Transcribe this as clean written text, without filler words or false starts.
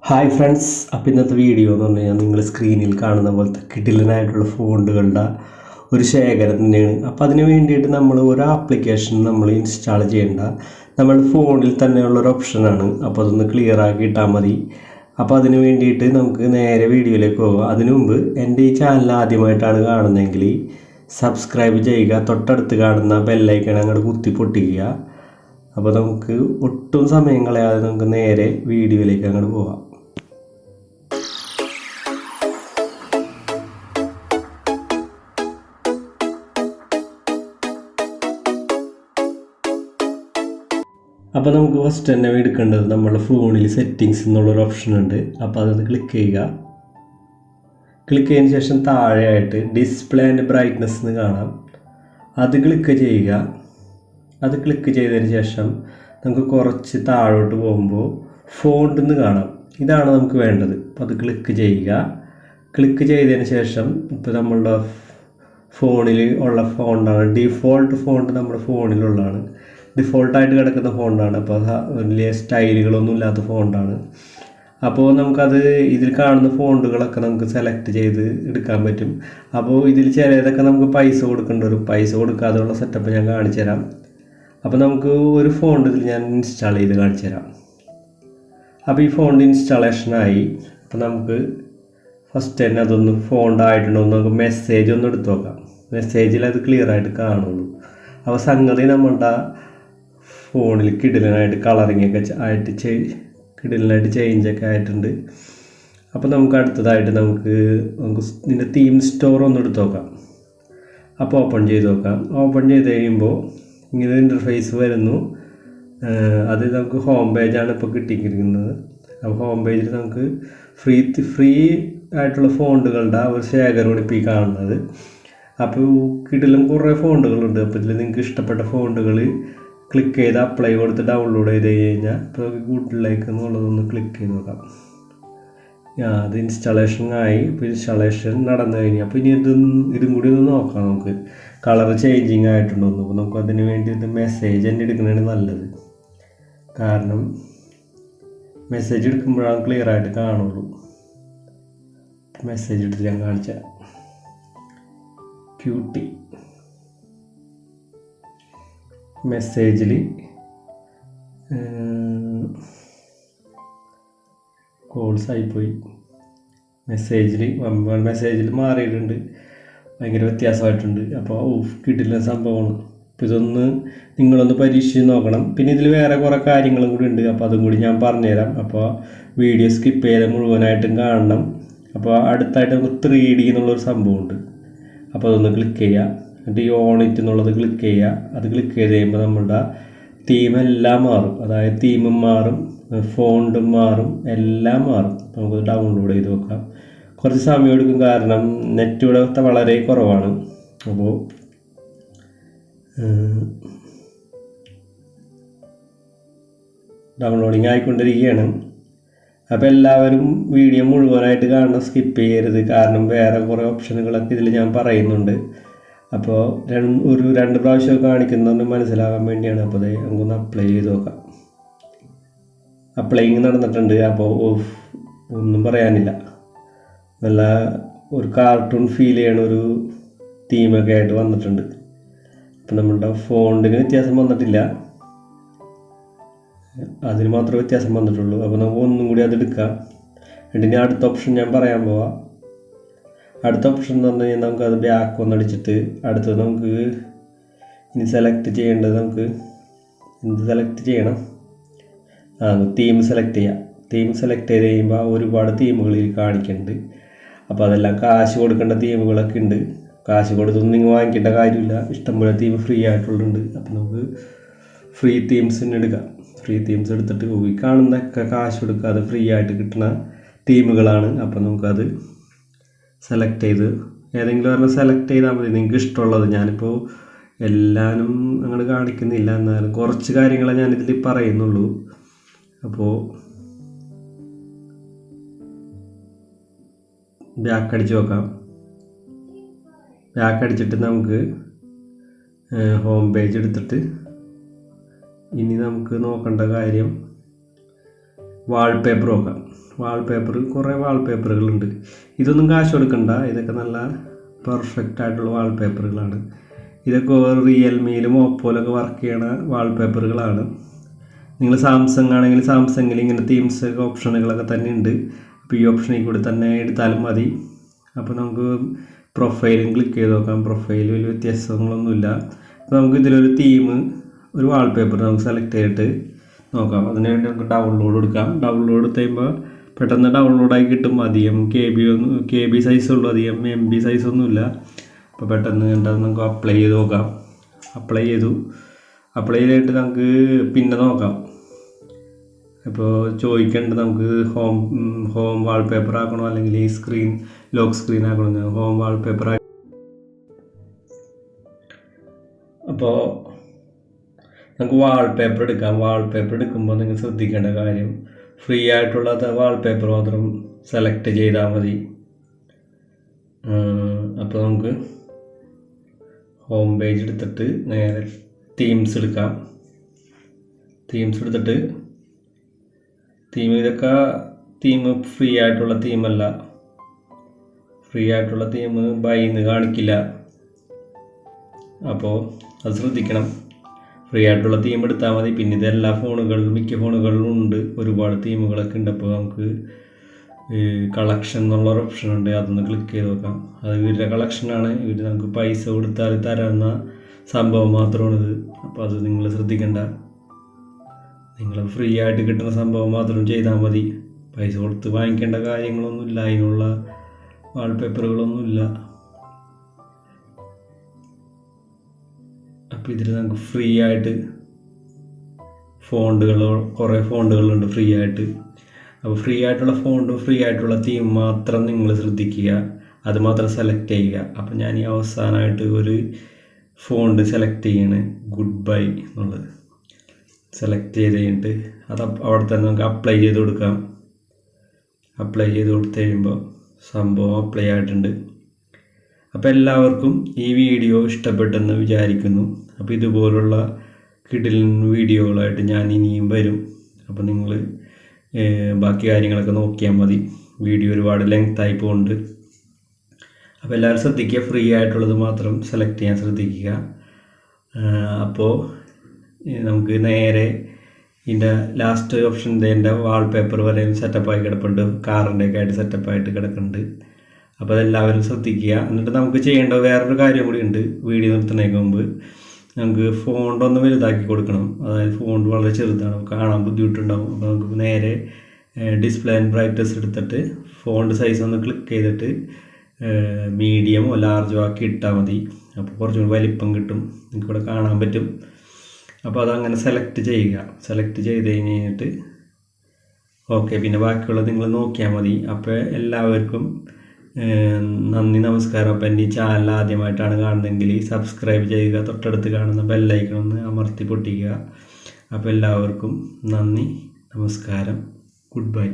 Hi friends, അപ്പോൾ ഇന്നത്തെ video എന്ന് പറഞ്ഞു കഴിഞ്ഞാൽ നിങ്ങൾ സ്ക്രീനിൽ കാണുന്ന പോലത്തെ കിടിലനായിട്ടുള്ള ഫോണ്ടുകളുടെ ഒരു ശേഖരം തന്നെയാണ്. അപ്പോൾ അതിന് വേണ്ടിയിട്ട് നമ്മൾ ഒരു ആപ്ലിക്കേഷൻ നമ്മൾ ഇൻസ്റ്റാൾ ചെയ്യേണ്ട, നമ്മൾ ഫോണിൽ തന്നെയുള്ളൊരു ഓപ്ഷനാണ്. അപ്പോൾ അതൊന്ന് ക്ലിയർ ആക്കി ഇട്ടാൽ മതി. അപ്പോൾ അതിന് വേണ്ടിയിട്ട് നമുക്ക് നേരെ വീഡിയോയിലേക്ക് പോകാം. അതിനു മുമ്പ് എൻ്റെ ഈ ചാനൽ ആദ്യമായിട്ടാണ് കാണുന്നതെങ്കിൽ സബ്സ്ക്രൈബ് ചെയ്യുക, തൊട്ടടുത്ത് കാണുന്ന ബെല്ലൈക്കൺ അങ്ങോട്ട് കുത്തി പൊട്ടിക്കുക. അപ്പോൾ നമുക്ക് ഒട്ടും സമയം കളയാതെ നമുക്ക് നേരെ വീഡിയോയിലേക്ക് അങ്ങോട്ട് പോകാം. അപ്പോൾ നമുക്ക് ഫസ്റ്റ് തന്നെ എടുക്കേണ്ടത് നമ്മുടെ ഫോണിൽ സെറ്റിങ്സ് എന്നുള്ളൊരു ഓപ്ഷൻ ഉണ്ട്. അപ്പോൾ അതൊന്ന് ക്ലിക്ക് ചെയ്യുക. ക്ലിക്ക് ചെയ്തതിന് ശേഷം താഴെയായിട്ട് ഡിസ്പ്ലേ ആൻഡ് ബ്രൈറ്റ്നസ് എന്ന് കാണാം. അത് ക്ലിക്ക് ചെയ്യുക. അത് ക്ലിക്ക് ചെയ്തതിന് ശേഷം നമുക്ക് കുറച്ച് താഴോട്ട് പോകുമ്പോൾ ഫോണ്ട് എന്ന് കാണാം. ഇതാണ് നമുക്ക് വേണ്ടത്. അപ്പോൾ അത് ക്ലിക്ക് ചെയ്യുക. ക്ലിക്ക് ചെയ്തതിന് ശേഷം ഇപ്പോൾ നമ്മളുടെ ഫോണിൽ ഉള്ള ഫോണ്ടാണ്, ഡിഫോൾട്ട് ഫോണ്ട് നമ്മുടെ ഫോണിലുള്ളതാണ്, ഡിഫോൾട്ടായിട്ട് കിടക്കുന്ന ഫോണ്ടാണ്. അപ്പോൾ വലിയ സ്റ്റൈലുകളൊന്നും ഇല്ലാത്ത ഫോണ്ടാണ്. അപ്പോൾ നമുക്കത് ഇതിൽ കാണുന്ന ഫോണ്ടുകളൊക്കെ നമുക്ക് സെലക്ട് ചെയ്ത് എടുക്കാൻ പറ്റും. അപ്പോൾ ഇതിൽ ചിലതൊക്കെ നമുക്ക് പൈസ കൊടുക്കേണ്ടി വരും. പൈസ കൊടുക്കാതെയുള്ള സെറ്റപ്പ് ഞാൻ കാണിച്ചു തരാം. അപ്പോൾ നമുക്ക് ഒരു ഫോണ്ട് ഇതിൽ ഞാൻ ഇൻസ്റ്റാൾ ചെയ്ത് കാണിച്ചു തരാം. അപ്പോൾ ഈ ഫോണ്ട് ഇൻസ്റ്റാളേഷനായി. അപ്പോൾ നമുക്ക് ഫസ്റ്റ് തന്നെ അതൊന്ന് ഫോണ്ട് ആയിട്ടുണ്ടോ എന്ന് നമുക്ക് മെസ്സേജ് ഒന്ന് എടുത്ത് നോക്കാം. മെസ്സേജിൽ അത് ക്ലിയർ ആയിട്ട് കാണുള്ളൂ. അപ്പോൾ സംഗതി നമ്മളുടെ ഫോണിൽ കിടിലനായിട്ട് കളറിങ് ഒക്കെ ആയിട്ട് കിടിലനായിട്ട് ചേഞ്ചൊക്കെ ആയിട്ടുണ്ട്. അപ്പോൾ നമുക്ക് അടുത്തതായിട്ട് നമുക്ക് ഇതിൻ്റെ തീം സ്റ്റോർ ഒന്ന് എടുത്ത് നോക്കാം. അപ്പോൾ ഓപ്പൺ ചെയ്ത് നോക്കാം. ഓപ്പൺ ചെയ്ത് കഴിയുമ്പോൾ ഇങ്ങനെ ഇൻ്റർഫേസ് വരുന്നു. അത് നമുക്ക് ഹോം പേജാണ് ഇപ്പോൾ കിട്ടിയിരിക്കുന്നത്. അപ്പോൾ ഹോം പേജിൽ നമുക്ക് ഫ്രീ ആയിട്ടുള്ള ഫോണ്ടുകളുടെ ഒരു ശേഖരമാണ് ഇപ്പോൾ ഈ കാണുന്നത്. അപ്പോൾ കിടിലും കുറേ ഫോണ്ടുകളുണ്ട്. അപ്പോൾ ഇതിൽ നിങ്ങൾക്ക് ഇഷ്ടപ്പെട്ട ഫോണ്ടുകൾ ക്ലിക്ക് ചെയ്ത് അപ്ലൈ കൊടുത്ത് ഡൗൺലോഡ് ചെയ്ത് കഴിഞ്ഞാൽ ഇപ്പോൾ ഗൂഗിളിലേക്ക് എന്നുള്ളതൊന്ന് ക്ലിക്ക് ചെയ്ത് നോക്കാം. അത് ഇൻസ്റ്റാളേഷൻ ആയി. ഇപ്പോൾ ഇൻസ്റ്റാളേഷൻ നടന്നു കഴിഞ്ഞു. അപ്പോൾ ഇനി ഇതും കൂടി ഒന്ന് നോക്കാം നമുക്ക് കളർ ചേഞ്ചിങ് ആയിട്ടുണ്ടോന്ന്. അപ്പോൾ നമുക്ക് അതിന് വേണ്ടി ഇത് മെസ്സേജ് തന്നെ എടുക്കുന്നതാണ് നല്ലത്. കാരണം മെസ്സേജ് എടുക്കുമ്പോഴാണ് ക്ലിയർ ആയിട്ട് കാണുള്ളൂ. മെസ്സേജ് എടുത്ത് ഞാൻ കാണിച്ച ക്യൂട്ടി മെസ്സേജിൽ കോൾസ് ആയിപ്പോയി. മെസ്സേജിൽ മാറിയിട്ടുണ്ട്, ഭയങ്കര വ്യത്യാസമായിട്ടുണ്ട്. അപ്പോൾ കിട്ടില്ല സംഭവമാണ്. അപ്പോൾ ഇതൊന്ന് നിങ്ങളൊന്ന് പരീക്ഷിച്ച് നോക്കണം. പിന്നെ ഇതിൽ വേറെ കുറേ കാര്യങ്ങളും കൂടി ഉണ്ട്. അപ്പോൾ അതും കൂടി ഞാൻ പറഞ്ഞുതരാം. അപ്പോൾ വീഡിയോ സ്കിപ്പ് ചെയ്ത് മുഴുവനായിട്ടും കാണണം. അപ്പോൾ അടുത്തായിട്ട് നമുക്ക് 3D എന്നുള്ളൊരു സംഭവമുണ്ട്. അപ്പോൾ അതൊന്ന് ക്ലിക്ക് ചെയ്യുക. എന്നിട്ട് ഈ ഓണിറ്റ് എന്നുള്ളത് ക്ലിക്ക് ചെയ്യുക. അത് ക്ലിക്ക് ചെയ്ത് കഴിയുമ്പോൾ നമ്മളുടെ തീമെല്ലാം മാറും. അതായത് തീമും മാറും, ഫോണ്ടും മാറും, എല്ലാം മാറും. നമുക്ക് ഡൗൺലോഡ് ചെയ്ത് നോക്കാം. കുറച്ച് സമയം എടുക്കും, കാരണം നെറ്റ് ഇവിടെ വളരെ കുറവാണ്. അപ്പോൾ ഡൗൺലോഡിങ് ആയിക്കൊണ്ടിരിക്കുകയാണ്. അപ്പോൾ എല്ലാവരും വീഡിയോ മുഴുവനായിട്ട് കാണണം, സ്കിപ്പ് ചെയ്യരുത്. കാരണം വേറെ കുറേ ഓപ്ഷനുകളൊക്കെ ഇതിൽ ഞാൻ പറയുന്നുണ്ട്. അപ്പോൾ ഒരു 2 പ്രാവശ്യം കാണിക്കുന്നതുകൊണ്ട് മനസ്സിലാകാൻ വേണ്ടിയാണ്. അപ്പോൾ അത് നമുക്കൊന്ന് അപ്ലൈ ചെയ്ത് നോക്കാം. അപ്ലൈയിങ് നടന്നിട്ടുണ്ട്. അപ്പോൾ ഒന്നും പറയാനില്ല, നല്ല ഒരു കാർട്ടൂൺ ഫീൽ ചെയ്യണ ഒരു തീമൊക്കെ ആയിട്ട് വന്നിട്ടുണ്ട്. അപ്പം നമ്മളുടെ ഫോണ്ടിന് വ്യത്യാസം വന്നിട്ടില്ല, അതിന് മാത്രമേ വ്യത്യാസം വന്നിട്ടുള്ളൂ. അപ്പോൾ നമുക്ക് ഒന്നും കൂടി അതെടുക്കാം. എന്നിട്ട് ഇനി അടുത്ത ഓപ്ഷൻ ഞാൻ പറയാൻ പോവാം. അടുത്ത ഓപ്ഷൻ എന്ന് പറഞ്ഞു കഴിഞ്ഞാൽ നമുക്കത് ബാക്ക് ഒന്നടിച്ചിട്ട് അടുത്തത് നമുക്ക് ഇനി സെലക്ട് ചെയ്യേണ്ടത്, നമുക്ക് എന്ത് സെലക്ട് ചെയ്യണം? തീം സെലക്ട് ചെയ്യാം. തീം സെലക്ട് ചെയ്ത് കഴിയുമ്പോൾ ഒരുപാട് തീമുകളിൽ കാണിക്കുന്നുണ്ട്. അപ്പോൾ അതെല്ലാം കാശ് കൊടുക്കേണ്ട തീമുകളൊക്കെ ഉണ്ട്. കാശ് കൊടുത്തൊന്നും നിങ്ങൾ വാങ്ങിക്കേണ്ട കാര്യമില്ല, ഇഷ്ടംപോലെ തീം ഫ്രീ ആയിട്ടുള്ളുണ്ട്. അപ്പോൾ നമുക്ക് ഫ്രീ തീംസിന് എടുക്കാം. ഫ്രീ തീംസ് എടുത്തിട്ട് ഈ കാണുന്നതൊക്കെ കാശ് കൊടുക്കാതെ ഫ്രീ ആയിട്ട് കിട്ടുന്ന തീമുകളാണ്. അപ്പോൾ നമുക്കത് സെലക്ട് ചെയ്ത് ഏതെങ്കിലും ഒരെണ്ണം സെലക്ട് ചെയ്താൽ മതി, നിങ്ങൾക്ക് ഇഷ്ടമുള്ളത്. ഞാനിപ്പോൾ എല്ലാവരും അങ്ങനെ കാണിക്കുന്നില്ല, എന്നാലും കുറച്ച് കാര്യങ്ങളെ ഞാനിതിൽ പറയുന്നുള്ളൂ. അപ്പോൾ ബാക്ക് അടിച്ച് നോക്കാം. ബാക്ക് അടിച്ചിട്ട് നമുക്ക് ഹോം പേജ് എടുത്തിട്ട് ഇനി നമുക്ക് നോക്കേണ്ട കാര്യം വാൾപേപ്പർ നോക്കാം. കുറേ വാൾപേപ്പറുകളുണ്ട്. ഇതൊന്നും കാശ് കൊടുക്കണ്ട, ഇതൊക്കെ നല്ല പെർഫെക്റ്റ് ആയിട്ടുള്ള വാൾപേപ്പറുകളാണ്. ഇതൊക്കെ റിയൽമിയിലും ഓപ്പോയിലൊക്കെ വർക്ക് ചെയ്യണ വാൾപേപ്പറുകളാണ്. നിങ്ങൾ സാംസങ് ആണെങ്കിൽ സാംസങ്ങിൽ ഇങ്ങനെ തീംസ് ഓപ്ഷനുകളൊക്കെ തന്നെ ഉണ്ട്. അപ്പോൾ ഈ ഓപ്ഷനിൽ കൂടി തന്നെ എടുത്താലും മതി. അപ്പോൾ നമുക്ക് പ്രൊഫൈലും ക്ലിക്ക് ചെയ്ത് നോക്കാം. പ്രൊഫൈൽ വലിയ വ്യത്യാസങ്ങളൊന്നുമില്ല. അപ്പോൾ നമുക്ക് ഇതിലൊരു ഒരു വാൾപേപ്പർ നമുക്ക് സെലക്ട് ചെയ്തിട്ട് നോക്കാം. അതിനുവേണ്ടി നമുക്ക് ഡൗൺലോഡ് എടുക്കാം. ഡൗൺലോഡ് ചെയ്യുമ്പോൾ പെട്ടെന്ന് ഡൗൺലോഡായി കിട്ടും. അധികം കെ ബി സൈസുള്ളൂ, അധികം MB സൈസൊന്നുമില്ല. അപ്പോൾ പെട്ടെന്ന് കണ്ടാൽ നമുക്ക് അപ്ലൈ ചെയ്ത് നോക്കാം. അപ്ലൈ ചെയ്തിട്ട് നമുക്ക് പിന്നെ നോക്കാം. ഇപ്പോൾ ചോദിക്കേണ്ടത് നമുക്ക് ഹോം വാൾപേപ്പർ ആക്കണോ അല്ലെങ്കിൽ ഈ ലോക്ക് സ്ക്രീൻ ആക്കണോ. ഹോം വാൾപേപ്പർ അപ്പോൾ നമുക്ക് വാൾപേപ്പർ എടുക്കാം. വാൾപേപ്പർ എടുക്കുമ്പോൾ നിങ്ങൾ ശ്രദ്ധിക്കേണ്ട കാര്യം, ഫ്രീ ആയിട്ടുള്ള വാൾപേപ്പർ മാത്രം സെലക്ട് ചെയ്താൽ മതി. അപ്പോൾ നമുക്ക് ഹോം പേജ് എടുത്തിട്ട് നേരെ തീംസ് എടുക്കാം. തീംസ് എടുത്തിട്ട് ഇതൊക്കെ ഫ്രീ ആയിട്ടുള്ള തീമല്ല. ഫ്രീ ആയിട്ടുള്ള തീം ബൈന്ന് കാണിക്കില്ല. അപ്പോൾ അത് ശ്രദ്ധിക്കണം. ഫ്രീ ആയിട്ടുള്ള തീം എടുത്താൽ മതി. പിന്നെ ഇത് മിക്ക ഫോണുകളിലും ഉണ്ട്, ഒരുപാട് തീമുകളൊക്കെ ഉണ്ട്. അപ്പോൾ നമുക്ക് കളക്ഷൻ എന്നുള്ളൊരു ഓപ്ഷൻ ഉണ്ട്, അതൊന്ന് ക്ലിക്ക് ചെയ്ത് നോക്കാം. അത് ഇവരുടെ കളക്ഷനാണ്. നമുക്ക് പൈസ കൊടുത്താൽ തരുന്ന സംഭവം മാത്രമാണിത്. അപ്പോൾ അത് നിങ്ങൾ ശ്രദ്ധിക്കേണ്ട. നിങ്ങൾ ഫ്രീ ആയിട്ട് കിട്ടുന്ന സംഭവം മാത്രം ചെയ്താൽ മതി. പൈസ കൊടുത്ത് വാങ്ങിക്കേണ്ട കാര്യങ്ങളൊന്നുമില്ല, അതിനുള്ള വാൾപേപ്പറുകളൊന്നുമില്ല. അപ്പോൾ ഇതിൽ നമുക്ക് ഫ്രീ ആയിട്ട് കുറേ ഫോണ്ടുകളുണ്ട് ഫ്രീ ആയിട്ട്. അപ്പോൾ ഫ്രീ ആയിട്ടുള്ള ഫ്രീ ആയിട്ടുള്ള തീം മാത്രം നിങ്ങൾ ശ്രദ്ധിക്കുക, അത് മാത്രം സെലക്ട് ചെയ്യുക. അപ്പോൾ ഞാൻ ഈ അവസാനമായിട്ട് ഒരു ഫോണ്ട് സെലക്ട് ചെയ്യണേ, ഗുഡ് ബൈ എന്നുള്ളത് സെലക്ട് ചെയ്ത് കഴിഞ്ഞിട്ട് അത് അവിടെ തന്നെ നമുക്ക് അപ്ലൈ ചെയ്ത് കൊടുക്കാം. അപ്ലൈ ചെയ്ത് കൊടുത്തു കഴിയുമ്പോൾ സംഭവം അപ്ലൈ ആയിട്ടുണ്ട്. അപ്പോൾ എല്ലാവർക്കും ഈ വീഡിയോ ഇഷ്ടപ്പെട്ടെന്ന് വിചാരിക്കുന്നു. അപ്പോൾ ഇതുപോലുള്ള കിടിലൻ വീഡിയോകളായിട്ട് ഞാൻ ഇനിയും വരും. അപ്പോൾ നിങ്ങൾ ബാക്കി കാര്യങ്ങളൊക്കെ നോക്കിയാൽ മതി. വീഡിയോ ഒരുപാട് ലെങ്തായി പോകുന്നുണ്ട്. അപ്പോൾ എല്ലാവരും ശ്രദ്ധിക്കുക, ഫ്രീ ആയിട്ടുള്ളത് മാത്രം സെലക്ട് ചെയ്യാൻ ശ്രദ്ധിക്കുക. അപ്പോൾ നമുക്ക് നേരെ ഇതിൻ്റെ ലാസ്റ്റ് ഓപ്ഷൻ എൻ്റെ വാൾപേപ്പർ വരെ സെറ്റപ്പായി കിടപ്പുണ്ട്, കാറിൻ്റെയൊക്കെ ആയിട്ട് സെറ്റപ്പായിട്ട് കിടക്കുന്നുണ്ട്. അപ്പോൾ അതെല്ലാവരും ശ്രദ്ധിക്കുക. എന്നിട്ട് നമുക്ക് ചെയ്യേണ്ട വേറൊരു കാര്യം കൂടി ഉണ്ട്. വീഡിയോ നിർത്തുന്നതിന് മുമ്പ് നമുക്ക് ഫോണ്ട് ഒന്ന് വലുതാക്കി കൊടുക്കണം. അതായത് ഫോണ്ട് വളരെ ചെറുതാണ്, കാണാൻ ബുദ്ധിമുട്ടുണ്ടാകും. അപ്പോൾ നമുക്ക് നേരെ ഡിസ്പ്ലേ ആൻഡ് ബ്രൈറ്റ്നസ് എടുത്തിട്ട് ഫോണ്ട് സൈസ് ഒന്ന് ക്ലിക്ക് ചെയ്തിട്ട് മീഡിയമോ ലാർജോ ആക്കി ഇട്ടാൽ മതി. അപ്പോൾ കുറച്ചും കൂടി വലിപ്പം കിട്ടും, നിങ്ങൾക്കിവിടെ കാണാൻ പറ്റും. അപ്പോൾ അതങ്ങനെ സെലക്ട് ചെയ്യുക. സെലക്ട് ചെയ്ത് കഴിഞ്ഞിട്ട് ഓക്കെ, പിന്നെ ബാക്കിയുള്ളത് നിങ്ങൾ നോക്കിയാൽ മതി. അപ്പോൾ എല്ലാവർക്കും നന്ദി, നമസ്കാരം. അപ്പോൾ എൻ്റെ ഈ ചാനൽ ആദ്യമായിട്ടാണ് കാണുന്നതെങ്കിൽ സബ്സ്ക്രൈബ് ചെയ്യുക, തൊട്ടടുത്ത് കാണുന്ന ബെല്ലൈക്കൺ ഒന്ന് അമർത്തി പൊട്ടിക്കുക. അപ്പോൾ എല്ലാവർക്കും നന്ദി, നമസ്കാരം, ഗുഡ് ബൈ.